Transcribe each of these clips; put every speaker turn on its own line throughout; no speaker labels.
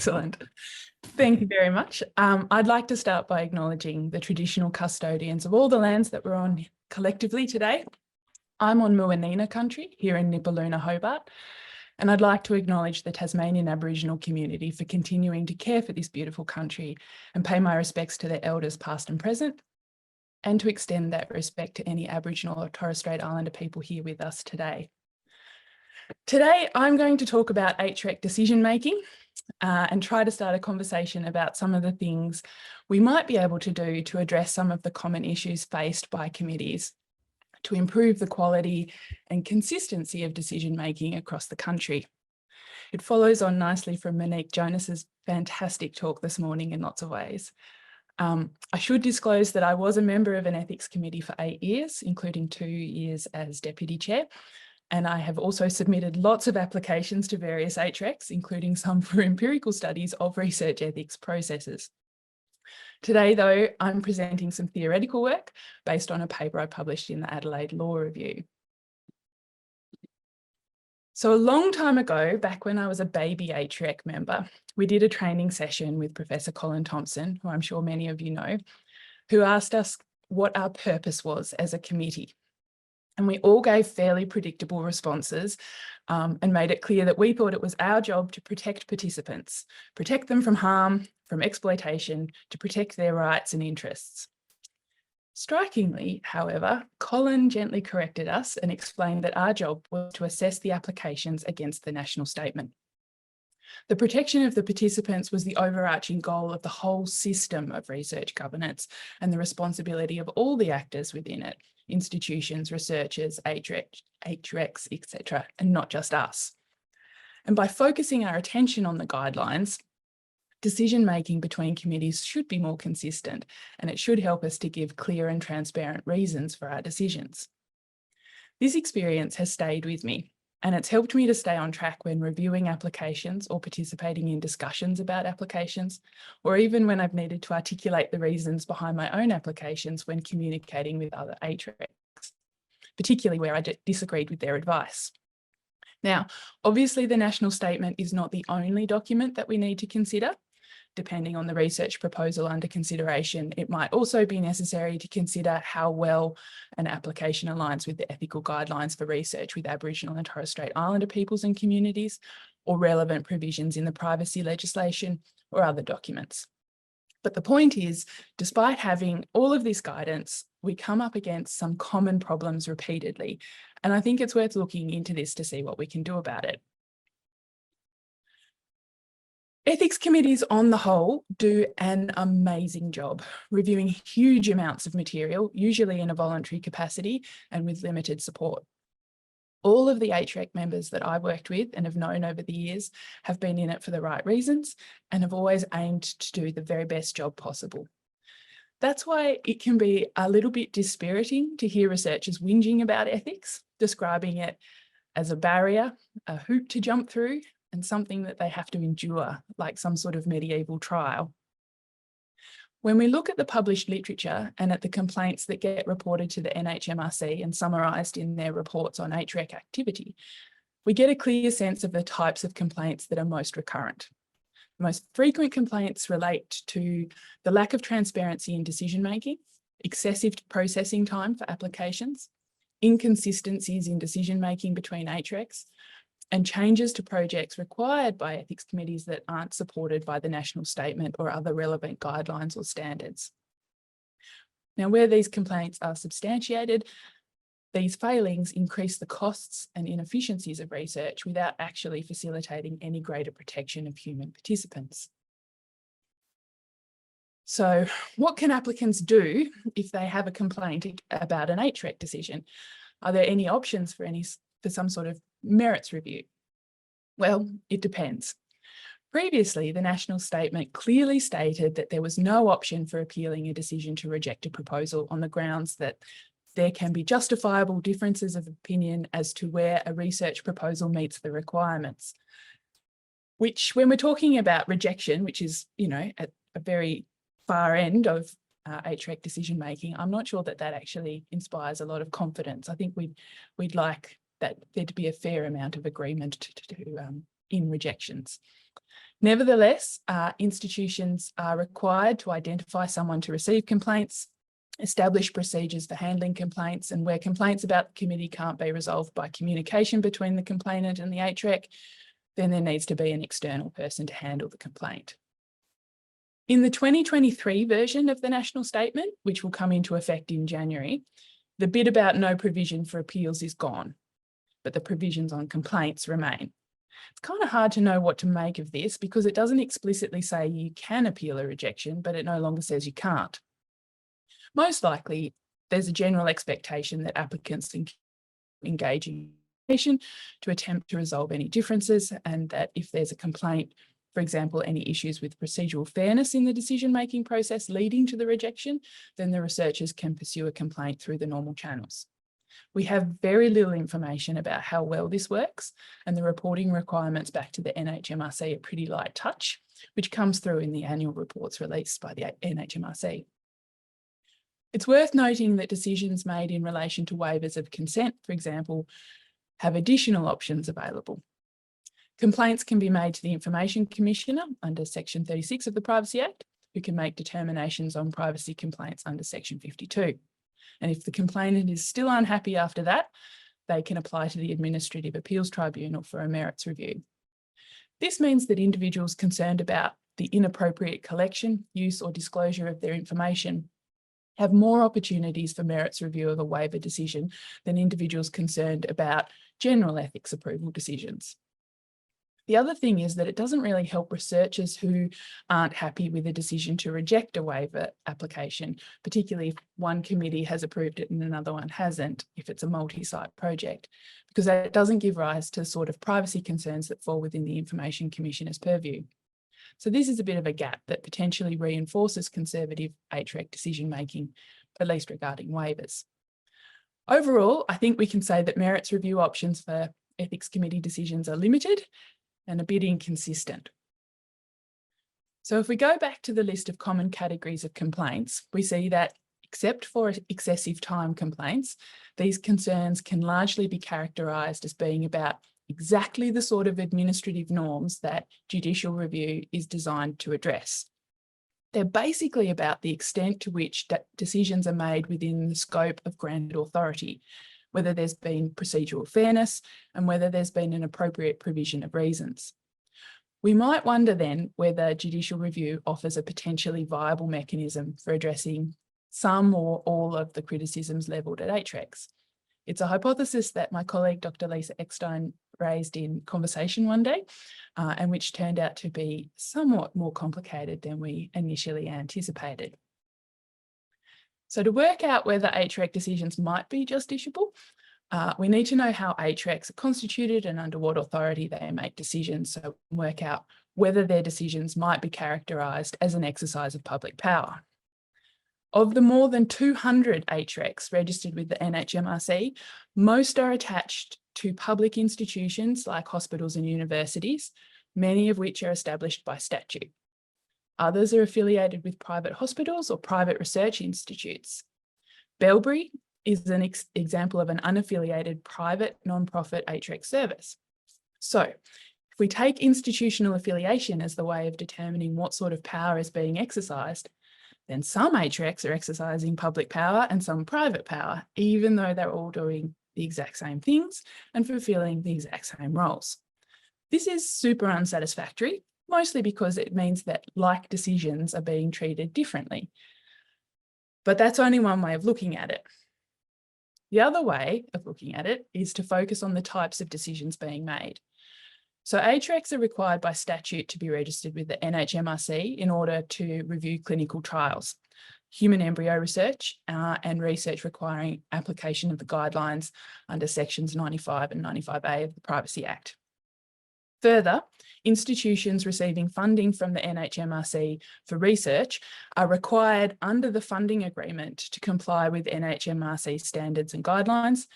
Excellent. Thank you very much. I'd like to start by acknowledging the traditional custodians of all the lands that we're on collectively today. I'm on Muwinina country here in Nipaluna, Hobart, and I'd like to acknowledge the Tasmanian Aboriginal community for continuing to care for this beautiful country and pay my respects to their elders past and present, and to extend that respect to any Aboriginal or Torres Strait Islander people here with us today. Today, I'm going to talk about HREC decision making and try to start a conversation about some of the things we might be able to do to address some of the common issues faced by committees to improve the quality and consistency of decision making across the country. It follows on nicely from Monique Jonas's fantastic talk this morning in lots of ways. I should disclose that I was a member of an ethics committee for 8 years, including 2 years as deputy chair. And I have also submitted lots of applications to various HRECs, including some for empirical studies of research ethics processes. Today, though, I'm presenting some theoretical work based on a paper I published in the Adelaide Law Review. So a long time ago, back when I was a baby HREC member, we did a training session with Professor Colin Thompson, who I'm sure many of you know, who asked us what our purpose was as a committee. And we all gave fairly predictable responses and made it clear that we thought it was our job to protect participants, protect them from harm, from exploitation, to protect their rights and interests. Strikingly, however, Colin gently corrected us and explained that our job was to assess the applications against the national statement. The protection of the participants was the overarching goal of the whole system of research governance and the responsibility of all the actors within it, institutions, researchers, HRECs, etc., and not just us. And by focusing our attention on the guidelines, decision-making between committees should be more consistent, and it should help us to give clear and transparent reasons for our decisions. This experience has stayed with me, and it's helped me to stay on track when reviewing applications or participating in discussions about applications, or even when I've needed to articulate the reasons behind my own applications when communicating with other HRECs, particularly where I disagreed with their advice. Now, obviously the national statement is not the only document that we need to consider. Depending on the research proposal under consideration, it might also be necessary to consider how well an application aligns with the ethical guidelines for research with Aboriginal and Torres Strait Islander peoples and communities, or relevant provisions in the privacy legislation or other documents. But the point is, despite having all of this guidance, we come up against some common problems repeatedly, and I think it's worth looking into this to see what we can do about it. Ethics committees on the whole do an amazing job, reviewing huge amounts of material, usually in a voluntary capacity and with limited support. All of the HREC members that I've worked with and have known over the years have been in it for the right reasons and have always aimed to do the very best job possible. That's why it can be a little bit dispiriting to hear researchers whinging about ethics, describing it as a barrier, a hoop to jump through, and something that they have to endure, like some sort of medieval trial. When we look at the published literature and at the complaints that get reported to the NHMRC and summarised in their reports on HREC activity, we get a clear sense of the types of complaints that are most recurrent. The most frequent complaints relate to the lack of transparency in decision-making, excessive processing time for applications, inconsistencies in decision-making between HRECs, and changes to projects required by ethics committees that aren't supported by the national statement or other relevant guidelines or standards. Now, where these complaints are substantiated, these failings increase the costs and inefficiencies of research without actually facilitating any greater protection of human participants. So what can applicants do if they have a complaint about an HREC decision? Are there any options for some sort of merits review? Well, it depends. Previously, the national statement clearly stated that there was no option for appealing a decision to reject a proposal on the grounds that there can be justifiable differences of opinion as to where a research proposal meets the requirements. Which, when we're talking about rejection, which is, at a very far end of HREC decision making, I'm not sure that actually inspires a lot of confidence. I think we'd like that there to be a fair amount of agreement in rejections. Nevertheless, institutions are required to identify someone to receive complaints, establish procedures for handling complaints, and where complaints about the committee can't be resolved by communication between the complainant and the HREC, then there needs to be an external person to handle the complaint. In the 2023 version of the National Statement, which will come into effect in January, the bit about no provision for appeals is gone, but the provisions on complaints remain. It's kind of hard to know what to make of this because it doesn't explicitly say you can appeal a rejection, but it no longer says you can't. Most likely, there's a general expectation that applicants engage in communication to attempt to resolve any differences, and that if there's a complaint, for example, any issues with procedural fairness in the decision-making process leading to the rejection, then the researchers can pursue a complaint through the normal channels. We have very little information about how well this works, and the reporting requirements back to the NHMRC are pretty light touch, which comes through in the annual reports released by the NHMRC. It's worth noting that decisions made in relation to waivers of consent, for example, have additional options available. Complaints can be made to the Information Commissioner under Section 36 of the Privacy Act, who can make determinations on privacy complaints under Section 52. And if the complainant is still unhappy after that, they can apply to the Administrative Appeals Tribunal for a merits review. This means that individuals concerned about the inappropriate collection, use, or disclosure of their information have more opportunities for merits review of a waiver decision than individuals concerned about general ethics approval decisions. The other thing is that it doesn't really help researchers who aren't happy with a decision to reject a waiver application, particularly if one committee has approved it and another one hasn't, if it's a multi-site project, because that doesn't give rise to the sort of privacy concerns that fall within the Information Commissioner's purview. So this is a bit of a gap that potentially reinforces conservative HREC decision-making, at least regarding waivers. Overall, I think we can say that merits review options for ethics committee decisions are limited and a bit inconsistent. So if we go back to the list of common categories of complaints, we see that except for excessive time complaints, these concerns can largely be characterised as being about exactly the sort of administrative norms that judicial review is designed to address. They're basically about the extent to which decisions are made within the scope of granted authority, whether there's been procedural fairness, and whether there's been an appropriate provision of reasons. We might wonder then whether judicial review offers a potentially viable mechanism for addressing some or all of the criticisms levelled at HRECs. It's a hypothesis that my colleague Dr. Lisa Eckstein raised in conversation one day, and which turned out to be somewhat more complicated than we initially anticipated. So to work out whether HREC decisions might be justiciable, we need to know how HRECs are constituted and under what authority they make decisions, so we can work out whether their decisions might be characterised as an exercise of public power. Of the more than 200 HRECs registered with the NHMRC, most are attached to public institutions like hospitals and universities, many of which are established by statute. Others are affiliated with private hospitals or private research institutes. Bellbury is an example of an unaffiliated private non-profit HREC service. So if we take institutional affiliation as the way of determining what sort of power is being exercised, then some HRECs are exercising public power and some private power, even though they're all doing the exact same things and fulfilling the exact same roles. This is super unsatisfactory, mostly because it means that like decisions are being treated differently. But that's only one way of looking at it. The other way of looking at it is to focus on the types of decisions being made. So HRECs are required by statute to be registered with the NHMRC in order to review clinical trials, human embryo research, and research requiring application of the guidelines under sections 95 and 95A of the Privacy Act. Further, institutions receiving funding from the NHMRC for research are required under the funding agreement to comply with NHMRC standards and guidelines,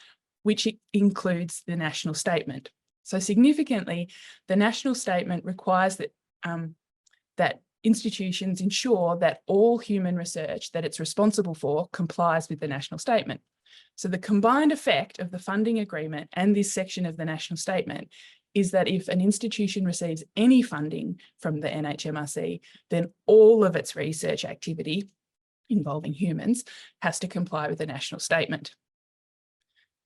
which includes the National Statement. So significantly, the National Statement requires that, that institutions ensure that all human research that it's responsible for complies with the National Statement. So the combined effect of the funding agreement and this section of the National Statement is that if an institution receives any funding from the NHMRC, then all of its research activity involving humans has to comply with the national statement.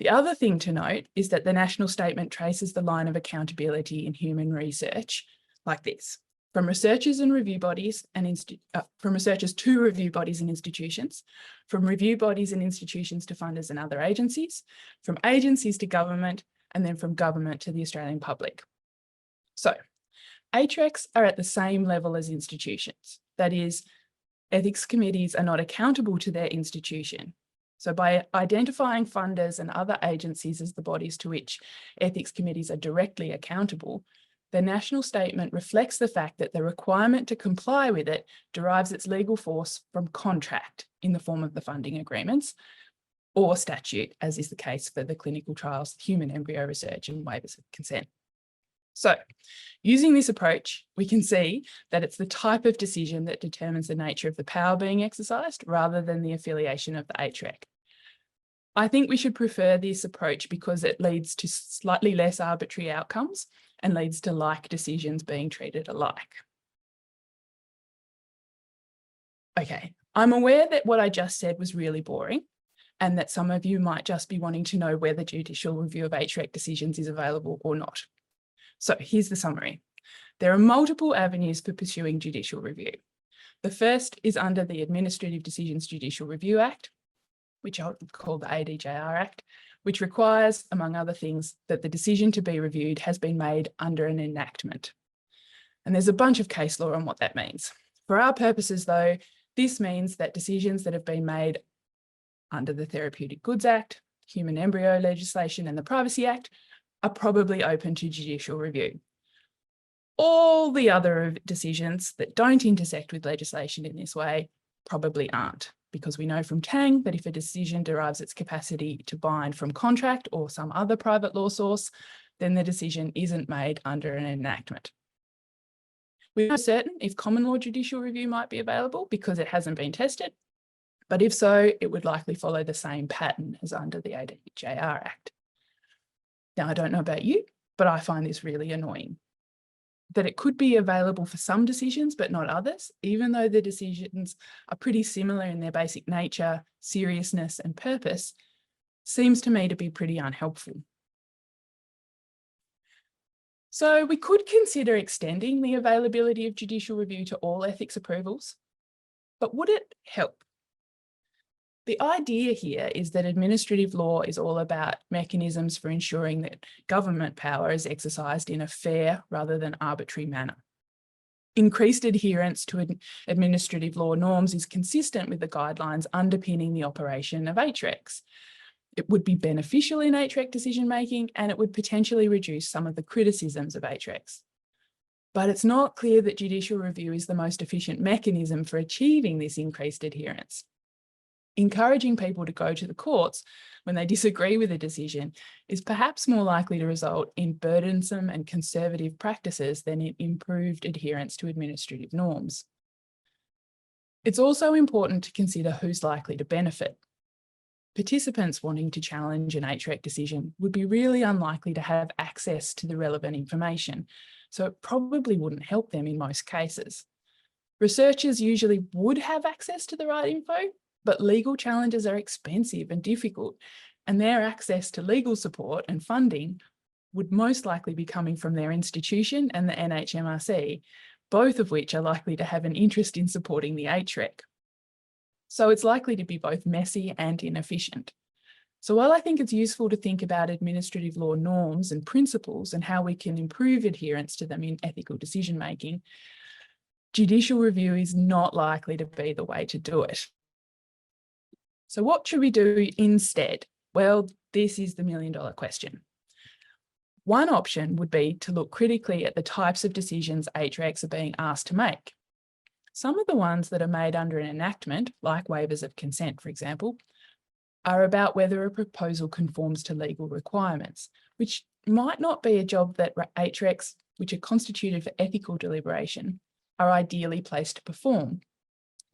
The other thing to note is that the national statement traces the line of accountability in human research like this: from researchers and review bodies from researchers to review bodies and institutions, from review bodies and institutions to funders and other agencies, from agencies to government, and then from government to the Australian public. So HRECs are at the same level as institutions. That is, ethics committees are not accountable to their institution. So by identifying funders and other agencies as the bodies to which ethics committees are directly accountable, the national statement reflects the fact that the requirement to comply with it derives its legal force from contract in the form of the funding agreements, or statute, as is the case for the clinical trials, human embryo research, and waivers of consent. So, using this approach, we can see that it's the type of decision that determines the nature of the power being exercised rather than the affiliation of the HREC. I think we should prefer this approach because it leads to slightly less arbitrary outcomes and leads to like decisions being treated alike. Okay, I'm aware that what I just said was really boring and that some of you might just be wanting to know whether judicial review of HREC decisions is available or not. So here's the summary. There are multiple avenues for pursuing judicial review. The first is under the Administrative Decisions Judicial Review Act, which I would call the ADJR Act, which requires, among other things, that the decision to be reviewed has been made under an enactment. And there's a bunch of case law on what that means. For our purposes, though, this means that decisions that have been made under the Therapeutic Goods Act, human embryo legislation, and the Privacy Act are probably open to judicial review. All the other decisions that don't intersect with legislation in this way probably aren't, because we know from Tang that if a decision derives its capacity to bind from contract or some other private law source, then the decision isn't made under an enactment. We're not certain if common law judicial review might be available because it hasn't been tested, but if so, it would likely follow the same pattern as under the ADJR Act. Now, I don't know about you, but I find this really annoying. That it could be available for some decisions, but not others, even though the decisions are pretty similar in their basic nature, seriousness, and purpose, seems to me to be pretty unhelpful. So we could consider extending the availability of judicial review to all ethics approvals, but would it help? The idea here is that administrative law is all about mechanisms for ensuring that government power is exercised in a fair rather than arbitrary manner. Increased adherence to administrative law norms is consistent with the guidelines underpinning the operation of HRECs. It would be beneficial in HREC decision-making, and it would potentially reduce some of the criticisms of HRECs. But it's not clear that judicial review is the most efficient mechanism for achieving this increased adherence. Encouraging people to go to the courts when they disagree with a decision is perhaps more likely to result in burdensome and conservative practices than in improved adherence to administrative norms. It's also important to consider who's likely to benefit. Participants wanting to challenge an HREC decision would be really unlikely to have access to the relevant information, so it probably wouldn't help them in most cases. Researchers usually would have access to the right info, but legal challenges are expensive and difficult, and their access to legal support and funding would most likely be coming from their institution and the NHMRC, both of which are likely to have an interest in supporting the HREC. So it's likely to be both messy and inefficient. So while I think it's useful to think about administrative law norms and principles and how we can improve adherence to them in ethical decision-making, judicial review is not likely to be the way to do it. So what should we do instead? Well, this is the million-dollar question. One option would be to look critically at the types of decisions HRECs are being asked to make. Some of the ones that are made under an enactment, like waivers of consent, for example, are about whether a proposal conforms to legal requirements, which might not be a job that HRECs, which are constituted for ethical deliberation, are ideally placed to perform.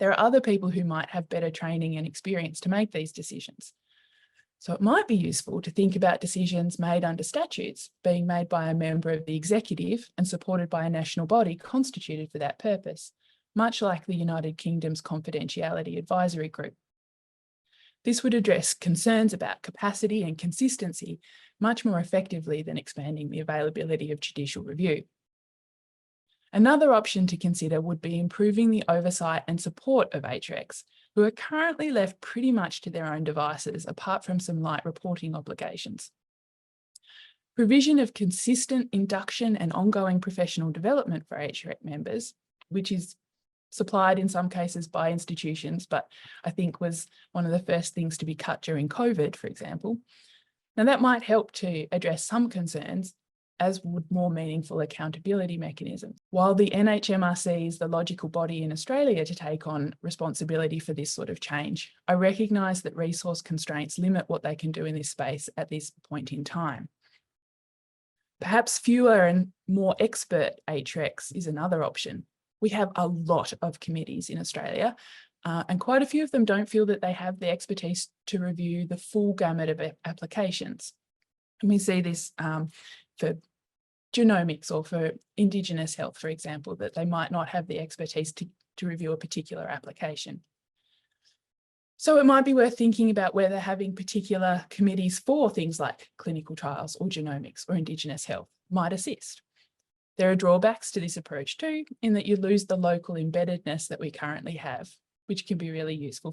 There are other people who might have better training and experience to make these decisions. So it might be useful to think about decisions made under statutes being made by a member of the executive and supported by a national body constituted for that purpose, much like the United Kingdom's Confidentiality Advisory Group. This would address concerns about capacity and consistency much more effectively than expanding the availability of judicial review. Another option to consider would be improving the oversight and support of HRECs, who are currently left pretty much to their own devices, apart from some light reporting obligations. Provision of consistent induction and ongoing professional development for HREC members, which is supplied in some cases by institutions, but I think was one of the first things to be cut during COVID, for example. Now that might help to address some concerns, as would more meaningful accountability mechanisms. While the NHMRC is the logical body in Australia to take on responsibility for this sort of change, I recognise that resource constraints limit what they can do in this space at this point in time. Perhaps fewer and more expert HRECs is another option. We have a lot of committees in Australia, and quite a few of them don't feel that they have the expertise to review the full gamut of applications. And we see this for genomics or for Indigenous health, for example, that they might not have the expertise to review a particular application. So it might be worth thinking about whether having particular committees for things like clinical trials or genomics or Indigenous health might assist. There are drawbacks to this approach too, in that you lose the local embeddedness that we currently have, which can be really useful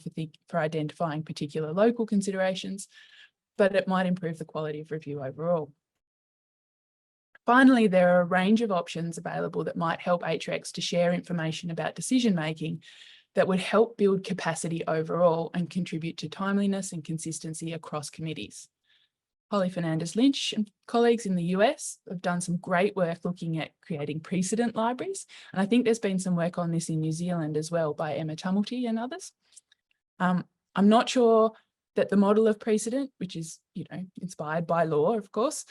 for identifying particular local considerations, but it might improve the quality of review overall. Finally, there are a range of options available that might help HRECs to share information about decision-making that would help build capacity overall and contribute to timeliness and consistency across committees. Holly Fernandez-Lynch and colleagues in the US have done some great work looking at creating precedent libraries. And I think there's been some work on this in New Zealand as well by Emma Tumulty and others. I'm not sure that the model of precedent, which is, inspired by law, of course,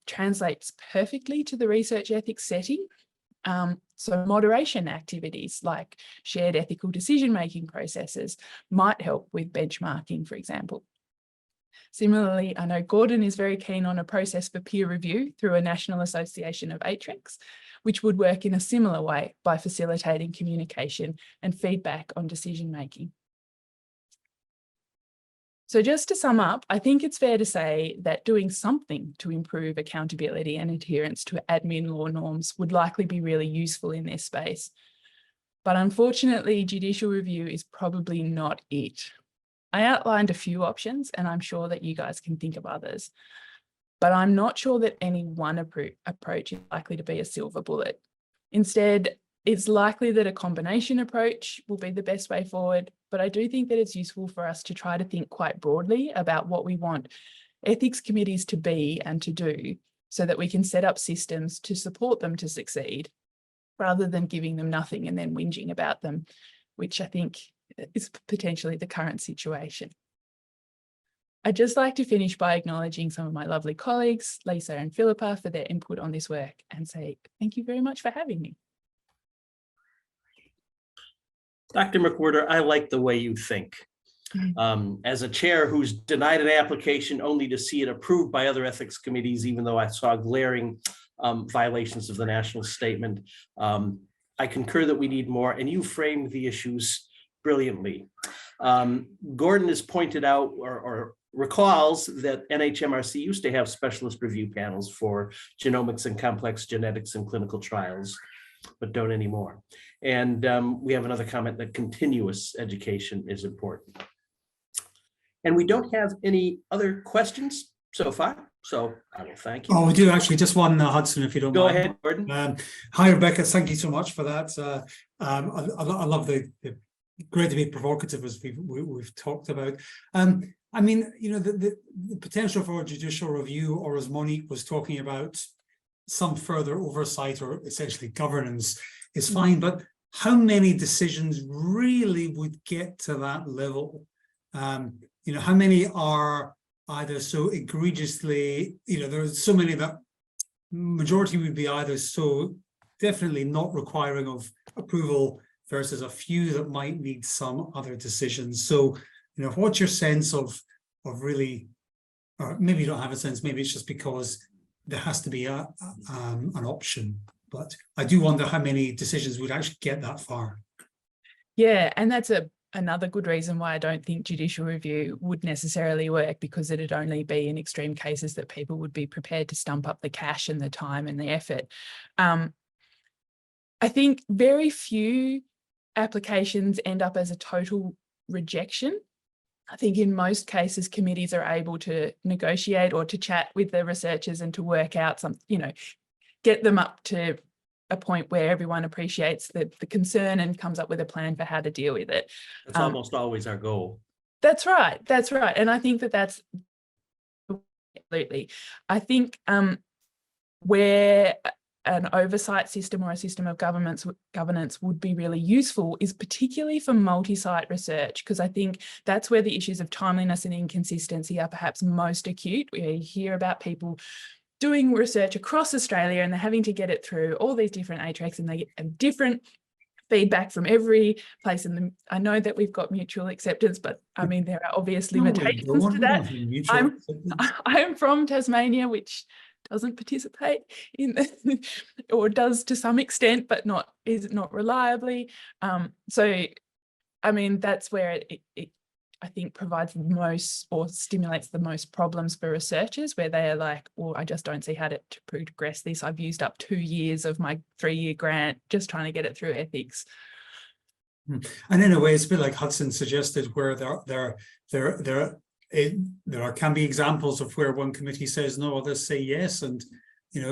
translates perfectly to the research ethics setting. So moderation activities like shared ethical decision-making processes might help with benchmarking, for example. Similarly, I know Gordon is very keen on a process for peer review through a National Association of HRECs, which would work in a similar way by facilitating communication and feedback on decision-making. So just to sum up, I think it's fair to say that doing something to improve accountability and adherence to admin law norms would likely be really useful in this space. But unfortunately, judicial review is probably not it. I outlined a few options, and I'm sure that you guys can think of others, but I'm not sure that any one approach is likely to be a silver bullet. Instead, it's likely that a combination approach will be the best way forward, but I do think that it's useful for us to try to think quite broadly about what we want ethics committees to be and to do, so that we can set up systems to support them to succeed, rather than giving them nothing and then whinging about them, which I think is potentially the current situation. I'd just like to finish by acknowledging some of my lovely colleagues, Lisa and Philippa, for their input on this work, and say thank you very much for having me.
Dr. McWhirter, I like the way you think. As a chair who's denied an application only to see it approved by other ethics committees, even though I saw glaring violations of the national statement, I concur that we need more, and you framed the issues brilliantly. Gordon has pointed out or recalls that NHMRC used to have specialist review panels for genomics and complex genetics and clinical trials, but don't anymore. And we have another comment that continuous education is important. And we don't have any other questions so far, so I will thank you.
Oh, we do actually. Just one, Hudson, if you don't mind.
Go ahead, Gordon.
Hi, Rebecca. Thank you so much for that. I love the great to be provocative, as we've talked about. I mean, the potential for judicial review, or as Monique was talking about, some further oversight or essentially governance is fine, but how many decisions really would get to that level? How many are either so egregiously, there's so many that majority would be either so definitely not requiring of approval versus a few that might need some other decisions. So, what's your sense of really or maybe you don't have a sense, maybe it's just because there has to be an option. But I do wonder how many decisions would actually get that far.
Yeah, and that's another good reason why I don't think judicial review would necessarily work, because it'd only be in extreme cases that people would be prepared to stump up the cash and the time and the effort. I think very few applications end up as a total rejection. I think in most cases, committees are able to negotiate or to chat with the researchers and to work out some, get them up to a point where everyone appreciates the concern and comes up with a plan for how to deal with it.
That's almost always our goal.
That's right. That's right. And I think that's absolutely. I think where an oversight system or a system of governance would be really useful is particularly for multi-site research, because I think that's where the issues of timeliness and inconsistency are perhaps most acute. We hear about people doing research across Australia and they're having to get it through all these different HRECs, and they get different feedback from every place. And I know that we've got mutual acceptance, but I mean, there are obvious limitations to that. I'm from Tasmania, which doesn't participate in or does to some extent, but is not reliably. So, I mean, that's where it I think provides the most or stimulates the most problems for researchers, where they are like, well, I just don't see how to progress this. I've used up 2 years of my 3-year grant just trying to get it through ethics.
And in a way, it's a bit like Hudson suggested, where there can be examples of where one committee says no, others say yes, and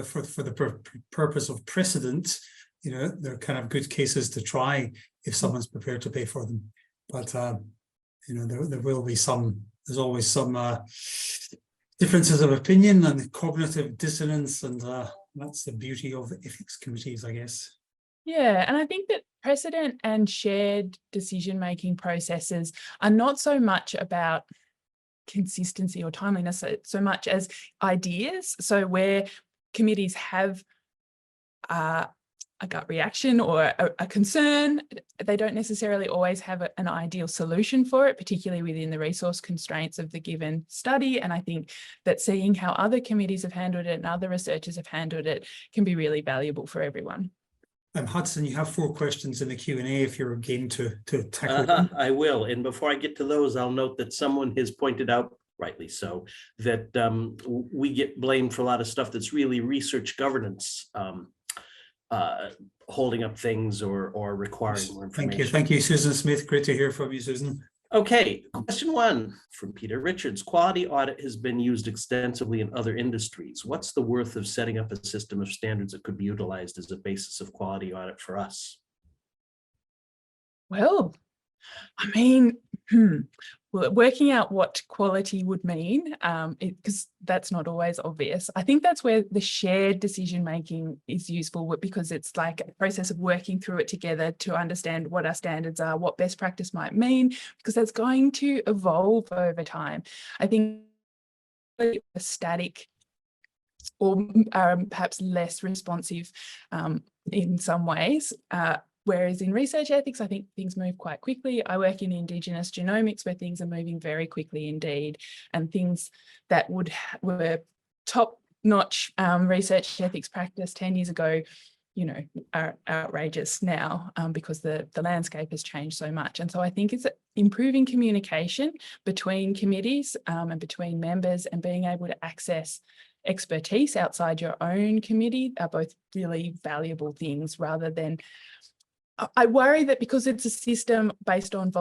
for the purpose of precedent, they're kind of good cases to try if someone's prepared to pay for them. But there will be there's always some differences of opinion and cognitive dissonance, and that's the beauty of ethics committees, I guess.
Yeah, and I think that precedent and shared decision-making processes are not so much about consistency or timeliness so much as ideas. So where committees have a gut reaction or a concern, they don't necessarily always have an ideal solution for it, particularly within the resource constraints of the given study. And I think that seeing how other committees have handled it and other researchers have handled it can be really valuable for everyone.
Hudson, you have 4 questions in the Q&A if you're game to tackle them.
I will. And before I get to those, I'll note that someone has pointed out, rightly so, that we get blamed for a lot of stuff that's really research governance, holding up things or requiring more information.
Thank you, Susan Smith. Great to hear from you, Susan.
Okay, question 1 from Peter Richards. Quality audit has been used extensively in other industries. What's the worth of setting up a system of standards that could be utilized as a basis of quality audit for us?
Well, I mean, working out what quality would mean, because that's not always obvious. I think that's where the shared decision-making is useful, because it's like a process of working through it together to understand what our standards are, what best practice might mean, because that's going to evolve over time. I think a static or perhaps less responsive in some ways, whereas in research ethics, I think things move quite quickly. I work in Indigenous genomics, where things are moving very quickly indeed, and things that were top-notch research ethics practice 10 years ago, are outrageous now, because the landscape has changed so much. And so I think it's improving communication between committees and between members, and being able to access expertise outside your own committee are both really valuable things, rather than I worry that because it's a system based on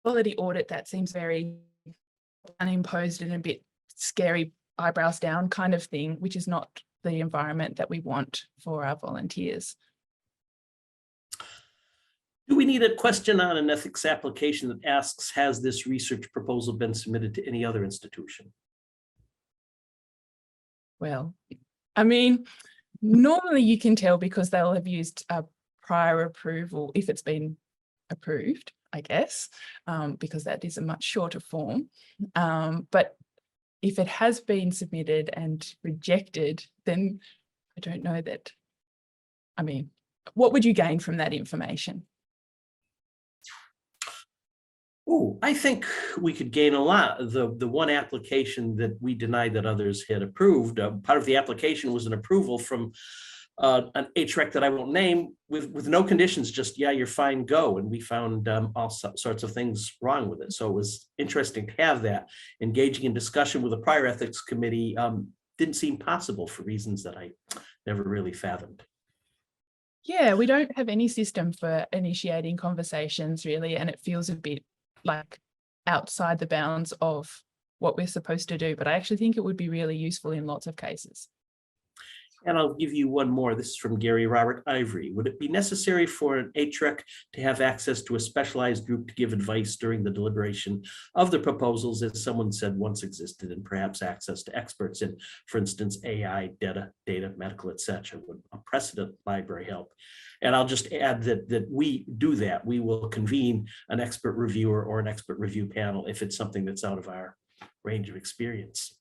quality audit, that seems very unimposed and a bit scary, eyebrows down kind of thing, which is not the environment that we want for our volunteers.
Do we need a question on an ethics application that asks, has this research proposal been submitted to any other institution?
Well, I mean, normally you can tell because they'll have used a prior approval if it's been approved, I guess, because that is a much shorter form. But if it has been submitted and rejected, then I don't know that. I mean, what would you gain from that information?
Oh, I think we could gain a lot. The one application that we denied that others had approved, part of the application was an approval from an HREC that I won't name with no conditions, just, yeah, you're fine, go. And we found all sorts of things wrong with it. So it was interesting to have that. Engaging in discussion with a prior ethics committee didn't seem possible for reasons that I never really fathomed.
Yeah, we don't have any system for initiating conversations really, and it feels a bit like outside the bounds of what we're supposed to do. But I actually think it would be really useful in lots of cases.
And I'll give you one more. This is from Gary Robert Ivory. Would it be necessary for an HREC to have access to a specialized group to give advice during the deliberation of the proposals, as someone said once existed, and perhaps access to experts in, for instance, AI, data, medical, etc.? Would a precedent library help? And I'll just add that we do that. We will convene an expert reviewer or an expert review panel if it's something that's out of our range of experience.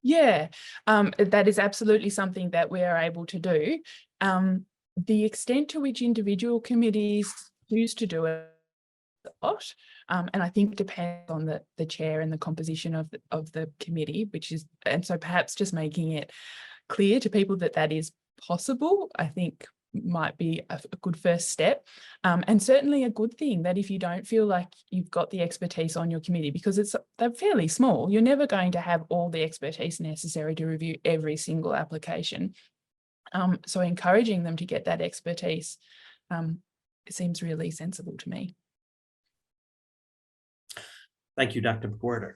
Yeah, that is absolutely something that we are able to do. The extent to which individual committees choose to do it, and I think depends on the chair and the composition of the committee, which is, and so perhaps just making it clear to people that that is possible, I think might be a good first step, and certainly a good thing that if you don't feel like you've got the expertise on your committee, because they're fairly small, you're never going to have all the expertise necessary to review every single application. So encouraging them to get that expertise it seems really sensible to me.
Thank you, Dr. McWhirter.